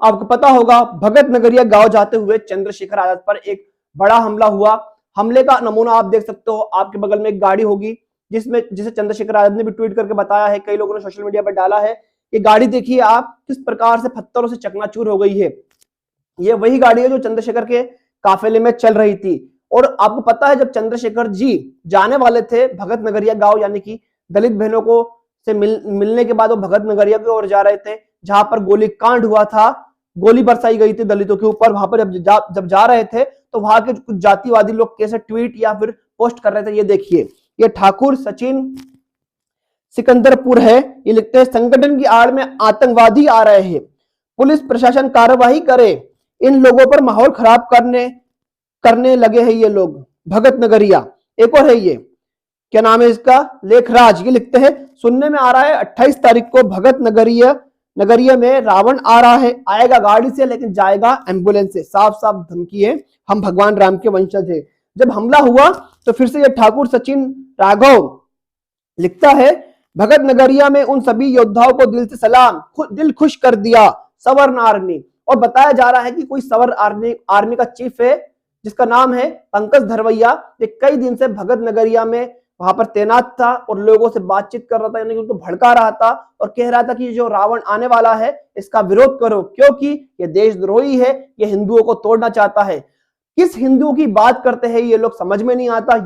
आपको पता होगा भगत नगरिया गांव जाते हुए चंद्रशेखर आजाद पर एक बड़ा हमला हुआ। हमले का नमूना आप देख सकते हो, आपके बगल में एक गाड़ी होगी जिसे चंद्रशेखर आजाद ने भी ट्वीट करके बताया है, कई लोगों ने सोशल मीडिया पर डाला है। ये गाड़ी देखिए आप किस प्रकार से पत्थरों से चकनाचूर हो गई है। ये वही गाड़ी है जो चंद्रशेखर के काफिले में चल रही थी। और आपको पता है जब चंद्रशेखर जी जाने वाले थे भगत नगरिया गांव, यानी कि दलित बहनों को से मिलने के बाद वो भगत नगरिया की ओर जा रहे थे, जहां पर गोली कांड हुआ था, गोली बरसाई गई थी दलितों के ऊपर। वहां पर जब जा रहे थे तो वहां के कुछ जातिवादी लोग कैसे ट्वीट या फिर पोस्ट कर रहे थे, ये देखिए। ये ठाकुर सचिन सिकंदरपुर है, ये लिखते हैं संगठन की आड़ में आतंकवादी आ रहे हैं, पुलिस प्रशासन कार्रवाई करे, इन लोगों पर माहौल खराब करने लगे हैं ये लोग। भगत नगरिया एक और है, ये क्या नाम है इसका, लेखराज, ये लिखते हैं सुनने में आ रहा है 28 तारीख को भगत नगरिया में रावण आ रहा है, आएगा गाड़ी से लेकिन जाएगा एम्बुलेंस से। साफ साफ धमकी है, हम भगवान राम के वंशज है। जब हमला हुआ तो फिर से ये ठाकुर सचिन राघव लिखता है भगत नगरिया में उन सभी योद्धाओं को दिल से सलाम, दिल खुश कर दिया सवर्ण आर्मी। और बताया जा रहा है कि कोई सवर्ण आर्मी का चीफ है जिसका नाम है पंकज धरवैया, ये कई दिन से भगत नगरिया में वहां पर तैनात था और लोगों से बातचीत कर रहा था, यानी कि उनको भड़का रहा था और कह रहा था कि जो रावण आने वाला है इसका विरोध करो, क्योंकि ये देशद्रोही है, ये हिंदुओं को तोड़ना चाहता है। किस हिंदुओं की बात करते हैं ये लोग, समझ में नहीं आता।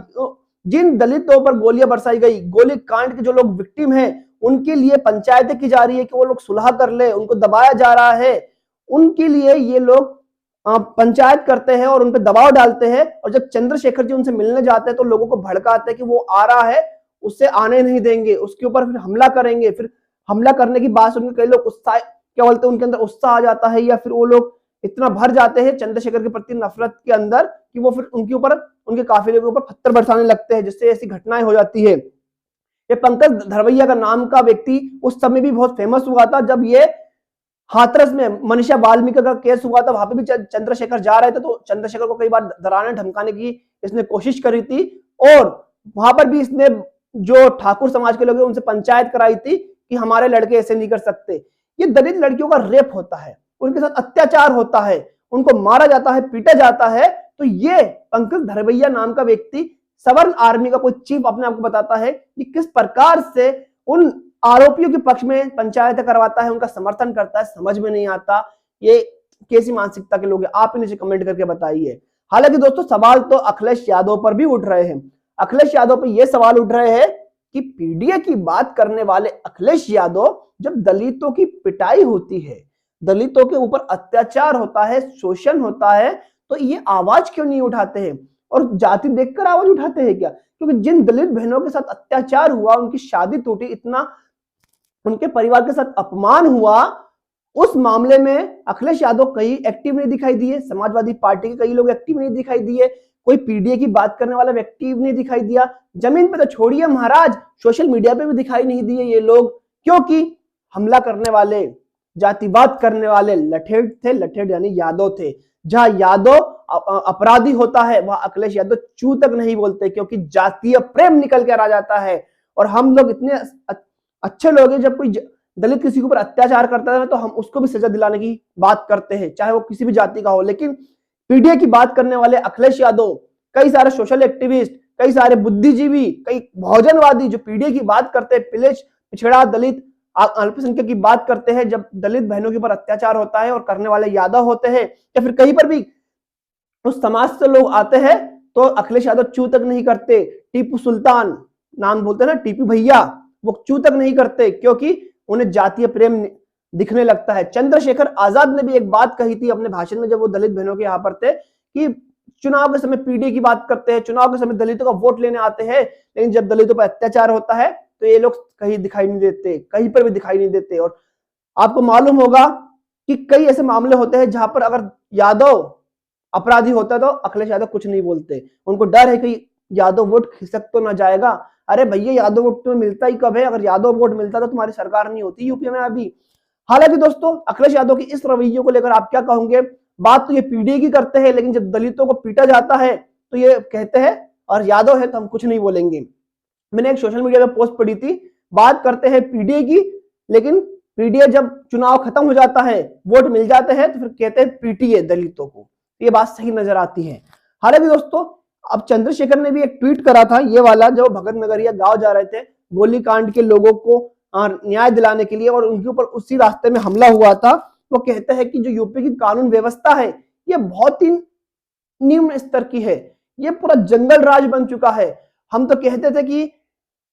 जिन दलितों पर गोलियां बरसाई गई, गोली कांड के जो लोग विक्टिम हैं, उनके लिए पंचायतें की जा रही है कि वो लोग सुलह कर ले, उनको दबाया जा रहा है, उनके लिए ये लोग पंचायत करते हैं और उन पर दबाव डालते हैं। और जब चंद्रशेखर जी उनसे मिलने जाते हैं तो लोगों को भड़काते हैं कि वो आ रहा है, उससे आने नहीं देंगे, उसके ऊपर फिर हमला करेंगे। फिर हमला करने की बात सुनकर कई लोग उत्साह, क्या बोलते हैं, उनके अंदर उत्साह आ जाता है, या फिर वो लोग इतना भर जाते हैं चंद्रशेखर के प्रति नफरत के अंदर कि वो फिर उनके ऊपर, उनके काफिले के ऊपर पत्थर बरसाने लगते हैं, जिससे ऐसी घटनाएं हो जाती है। ये पंकज धरवैया का नाम का व्यक्ति उस समय भी बहुत फेमस हुआ था, जब ये हाथरस में मनीषा वाल्मीकि का केस हुआ था, वहां पे भी चंद्रशेखर जा रहे थे, तो चंद्रशेखर को कई बार डराने धमकाने की इसने कोशिश करी थी। और वहां पर भी इसने जो ठाकुर समाज के लोग हैं उनसे पंचायत कराई थी कि हमारे लड़के ऐसे नहीं कर सकते। ये दलित लड़कियों का रेप होता है, उनके साथ अत्याचार होता है, उनको मारा जाता है, पीटा जाता है। तो ये पंकज धरवैया नाम का व्यक्ति सवर्ण आर्मी का कोई चीफ अपने आप को बताता है कि किस प्रकार से उन आरोपियों के पक्ष में पंचायत करवाता है, उनका समर्थन करता है, समझ में नहीं आता ये कैसी मानसिकता के लोग हैं। आप नीचे कमेंट करके बताइए। हालांकि दोस्तों सवाल तो अखिलेश यादव पर भी उठ रहे हैं। अखिलेश यादव पर यह सवाल उठ रहे हैं कि पीडीए की बात करने वाले अखिलेश यादव, जब दलितों की पिटाई होती है, दलितों के ऊपर अत्याचार होता है, शोषण होता है, तो ये आवाज क्यों नहीं उठाते हैं? और जाति देखकर आवाज उठाते हैं क्या? क्योंकि जिन दलित बहनों के साथ अत्याचार हुआ, उनकी शादी टूटी, इतना उनके परिवार के साथ अपमान हुआ, उस मामले में अखिलेश यादव कहीं एक्टिव नहीं दिखाई दिए, समाजवादी पार्टी के कई लोग एक्टिव नहीं दिखाई दिए, कोई पीडीए की बात करने वाला व्यक्ति नहीं दिखाई दिया। जमीन पे तो छोड़िए महाराज, सोशल मीडिया पे भी दिखाई नहीं दिए ये लोग, क्योंकि हमला करने वाले, जातिवाद करने वाले लठेड़ थे, लठेड़ यानी यादव थे। जहां यादव अपराधी होता है वहां अखिलेश यादव चू तक नहीं बोलते, क्योंकि जातीय प्रेम निकल कर आ जाता है। और हम लोग इतने अच्छे लोग हैं, जब कोई दलित किसी के ऊपर अत्याचार करता है तो हम उसको भी सजा दिलाने की बात करते हैं, चाहे वो किसी भी जाति का हो। लेकिन पीडीए की बात करने वाले अखिलेश यादव, कई सारे सोशल एक्टिविस्ट, कई सारे बुद्धिजीवी, कई बहुजनवादी जो पीडीए की बात करते हैं, पिछड़ा दलित अल्पसंख्यक की बात करते हैं, जब दलित बहनों के ऊपर अत्याचार होता है और करने वाले यादव होते हैं, या फिर कहीं पर भी उस समाज से लोग आते हैं, तो अखिलेश यादव चू तक नहीं करते। टीपू सुल्तान नाम बोलते हैं ना, टीपू भैया, वो चू तक नहीं करते, क्योंकि उन्हें जातीय प्रेम दिखने लगता है। चंद्रशेखर आजाद ने भी एक बात कही थी अपने भाषण में, जब वो दलित बहनों के यहाँ पर थे, कि चुनाव के समय पीडीए की बात करते हैं, चुनाव के समय दलितों का वोट लेने आते हैं, लेकिन जब दलितों पर अत्याचार होता है तो ये लोग कहीं दिखाई नहीं देते, कहीं पर भी दिखाई नहीं देते। और आपको मालूम होगा कि कई ऐसे मामले होते हैं जहां पर अगर यादव अपराधी होता है तो अखिलेश यादव कुछ नहीं बोलते, उनको डर है कि यादव वोट खिसक तो ना जाएगा। अरे भैया, यादव वोट तुम्हें मिलता ही कब है? अगर यादव वोट मिलता तो तुम्हारी सरकार नहीं होती यूपी में अभी। हालांकि दोस्तों अखिलेश यादव की इस रवैये को लेकर आप क्या कहोगे? बात तो ये पीडीए की करते हैं, लेकिन जब दलितों को पीटा जाता है तो ये कहते हैं और यादव है तो हम कुछ नहीं बोलेंगे। मैंने एक सोशल मीडिया पे पोस्ट पढ़ी थी, बात करते हैं पीडीए की, लेकिन पीडीए जब चुनाव खत्म हो जाता है, वोट मिल जाते हैं, तो फिर कहते हैं पीटीए दलितों को। ये बात सही नजर आती है। हालांकि दोस्तों अब चंद्रशेखर ने भी एक ट्वीट करा था, ये वाला, जो भगत नगरिया गांव जा रहे थे गोलीकांड के लोगों को न्याय दिलाने के लिए और उनके ऊपर उसी रास्ते में हमला हुआ था। वो कहते हैं कि जो यूपी की कानून व्यवस्था है ये बहुत ही निम्न स्तर की है, ये पूरा जंगल राज बन चुका है। हम तो कहते थे कि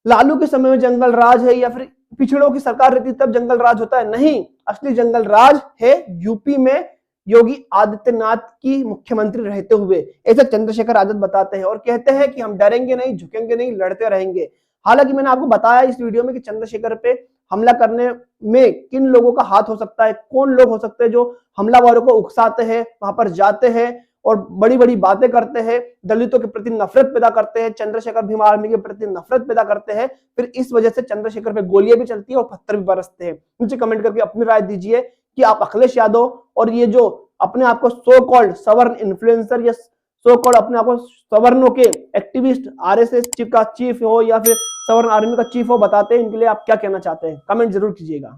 लालू के समय में जंगल राज है या फिर पिछड़ों की सरकार रहती तब जंगल राज होता है, नहीं, असली जंगल राज है यूपी में योगी आदित्यनाथ की मुख्यमंत्री रहते हुए। ऐसा चंद्रशेखर आजाद बताते हैं और कहते हैं कि हम डरेंगे नहीं, झुकेंगे नहीं, लड़ते रहेंगे। हालांकि मैंने आपको बताया इस वीडियो में कि चंद्रशेखर पे हमला करने में किन लोगों का हाथ हो सकता है, कौन लोग हो सकते हैं जो हमलावरों को उकसाते हैं, वहां पर जाते हैं और बड़ी बड़ी बातें करते हैं, दलितों के प्रति नफरत पैदा करते हैं, चंद्रशेखर भीम आर्मी के प्रति नफरत पैदा करते हैं, फिर इस वजह से चंद्रशेखर पे गोलियां भी चलती है और पत्थर भी बरसते हैं। नीचे कमेंट करके अपनी राय दीजिए कि आप अखिलेश यादव और ये जो अपने आप को सो कॉल्ड सवर्ण इन्फ्लुएंसर या सो कॉल्ड अपने आप को सवर्णों के एक्टिविस्ट, आरएसएस चीफ का चीफ हो या फिर सवर्ण आर्मी का चीफ हो बताते हैं, इनके लिए आप क्या कहना चाहते हैं, कमेंट जरूर कीजिएगा।